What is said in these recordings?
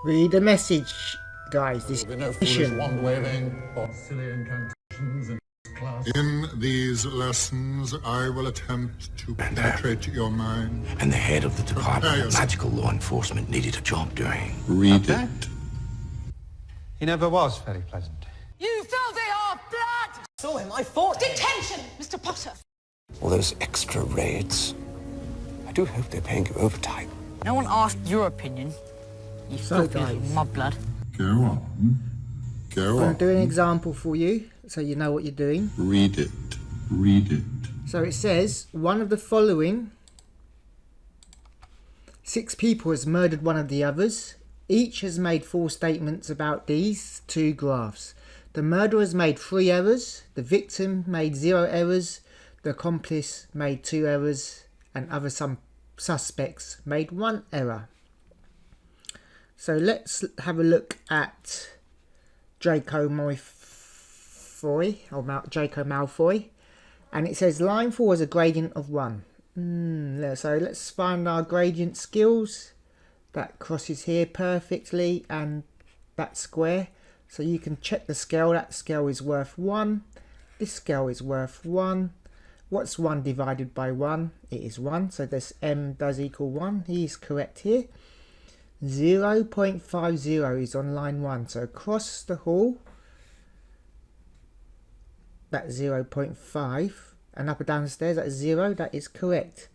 Read the message, guys. This There will be no foolish wand-waving or silly incantations in class. In these lessons, I will attempt to penetrate your mind. And the head of the Department of Yes. Magical Law Enforcement needed a job doing. Read Okay. it. He never was very pleasant. You filthy half-blood! Saw him, I fought. Detention, Mr. Potter. All those extra raids. I do hope they're paying you overtime. No one asked your opinion. You So, filthy little guys. mudblood. Go on. Go I'm going on. to do an example for you so you know what you're doing. Read it. Read it. So it says, one of the following 6 people has murdered one of the others. Each has made 4 statements about these 2 graphs. The murderer has made 3 errors. The victim made 0 errors. The accomplice made 2 errors. And other some suspects made 1 error. So let's have a look at Draco Malfoy, Draco Malfoy. And it says line 4 is a gradient of 1. So let's find our gradient skills. That crosses here perfectly, and that square. So you can check the scale. That scale is worth 1. This scale is worth 1. What's 1 divided by 1? It is 1. So this m does equal 1. He is correct here. 0.50 is on line 1. So across the hall, that's 0.5. And up and down the stairs, that's 0. That is correct.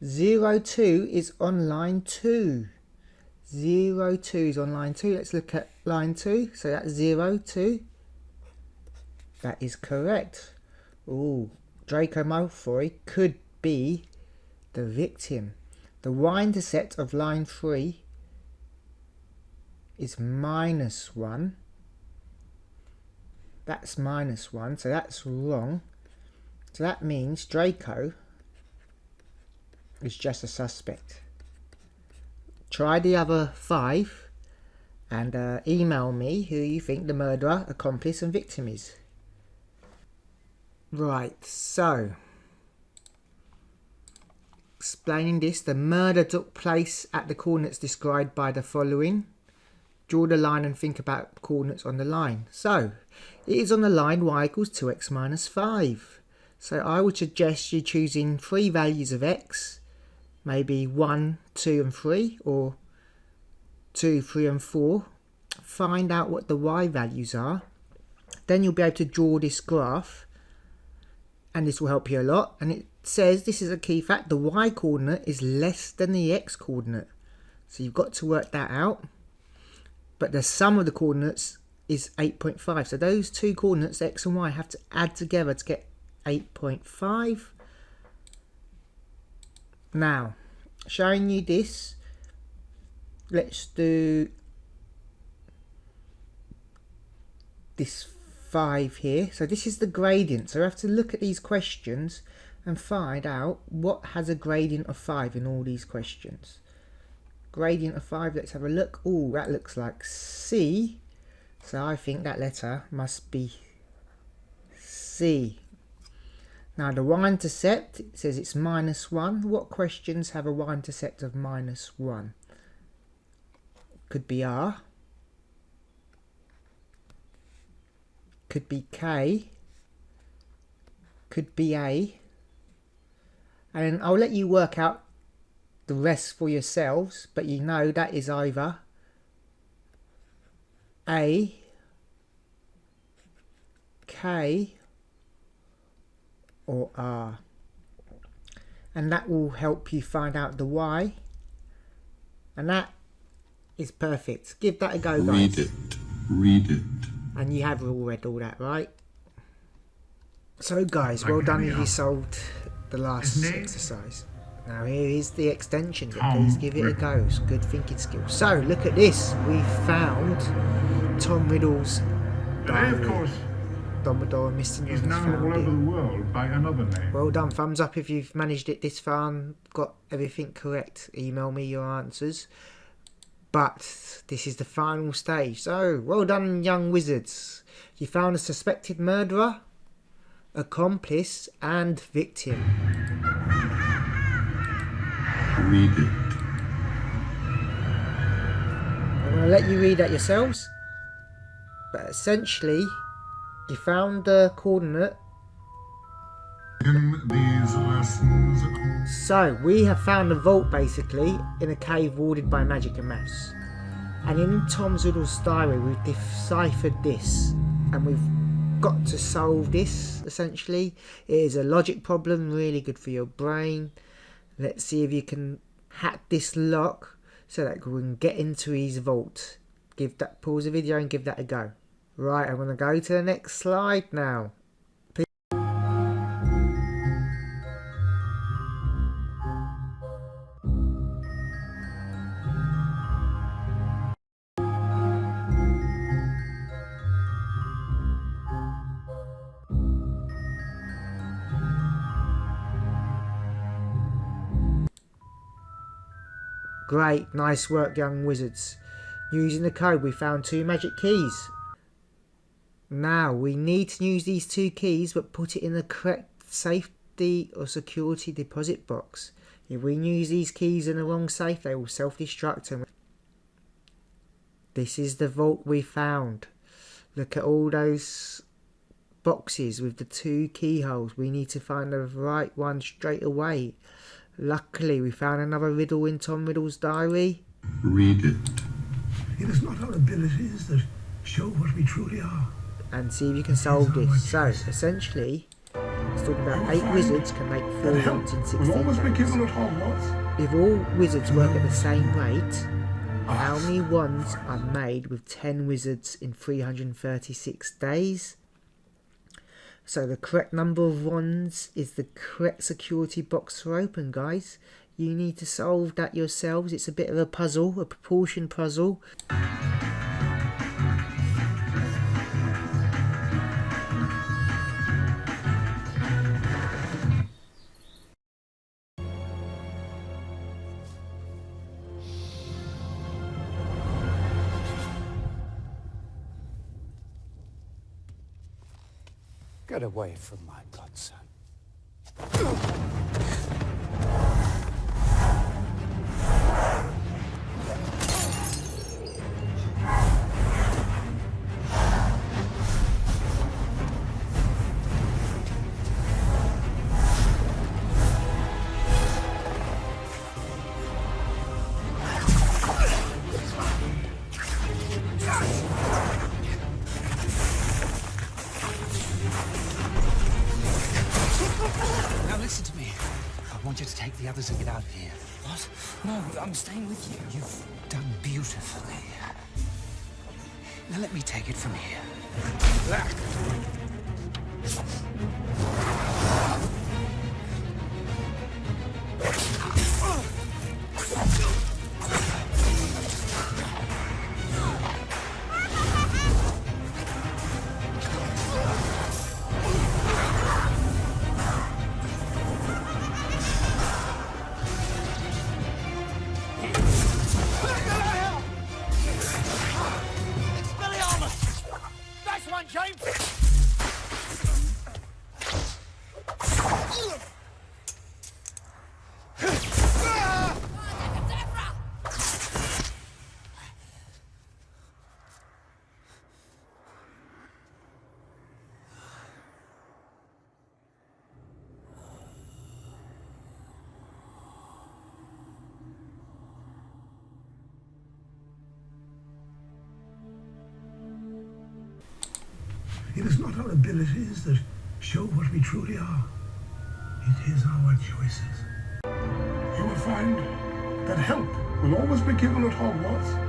0.2 is on line 2. 0.2 is on line 2. Let's look at line 2. So that's 0.2. That is correct. Ooh, Draco Malfoy could be the victim. The y-intercept of line 3 is -1. That's -1, so that's wrong. So that means Draco is just a suspect. Try the other 5 and email me who you think the murderer, accomplice and victim is. Right, so explaining this, the murder took place at the coordinates described by the following. Draw the line and think about coordinates on the line. So it is on the line y equals 2x minus 5. So I would suggest you choosing 3 values of x, maybe 1, 2 and 3, or 2, 3 and 4. Find out what the y values are. Then you'll be able to draw this graph, and this will help you a lot. And it says, this is a key fact, the y coordinate is less than the x coordinate. So you've got to work that out. But the sum of the coordinates is 8.5. So those 2 coordinates, x and y, have to add together to get 8.5. Now, showing you this, let's do this 5 here. So this is the gradient. So we have to look at these questions and find out what has a gradient of 5 in all these questions. Gradient of 5, let's have a look. Oh, that looks like C. So I think that letter must be C. Now the y-intercept, it says it's -1. What questions have a y-intercept of -1? Could be R. Could be K. Could be A. And I'll let you work out the rest for yourselves, but you know that is either A, K or R, and that will help you find out the Y, and that is perfect. Give that a go, guys. Read it. Read it. And you have all read all that, right? So guys, well done if you solved the last exercise. Now here is the extension, but please give it a go. It's good thinking skills. So look at this. We found Tom Riddle's diary. Of course, Dumbledore and Mr. is Newman known all found over it. the world by another name. Well done. Thumbs up if you've managed it this far and got everything correct. Email me your answers. But this is the final stage. So well done, young wizards. You found a suspected murderer, accomplice and victim. Read it. I'm going I'll let you read that yourselves. But essentially, you found the coordinate. In these lessons, So, we have found a vault basically in a cave warded by magic and maths. And in Tom's Riddle's diary, we've deciphered this. And we've got to solve this, essentially. It is a logic problem, really good for your brain. Let's see if you can hack this lock so that we can get into his vault. Pause the video and give that a go. Right, I'm going to go to the next slide now. Great, nice work, young wizards. Using the code, we found 2 magic keys. Now, we need to use these 2 keys, but put it in the correct safety or security deposit box. If we use these keys in the wrong safe, they will self-destruct. And this is the vault we found. Look at all those boxes with the 2 keyholes. We need to find the right one straight away. Luckily, we found another riddle in Tom Riddle's diary. read it. It is not our abilities that show what we truly are. And see if you can solve this. So, essentially, it's talking about 8 wizards can make 4 wands in 16 Will always be days. given at Hogwarts. If all wizards work at the same rate, how many wands are made with 10 wizards in 336 days? So the correct number of wands is the correct security box to open, guys. You need to solve that yourselves. It's a bit of a puzzle, a proportion puzzle. Get away from my godson. Now listen to me. I want you to take the others and get out of here. What? No, I'm staying with you. You've done beautifully. Now let me take it from here. Nice one, James! It is not our abilities that show what we truly are. It is our choices. You will find that help will always be given at Hogwarts.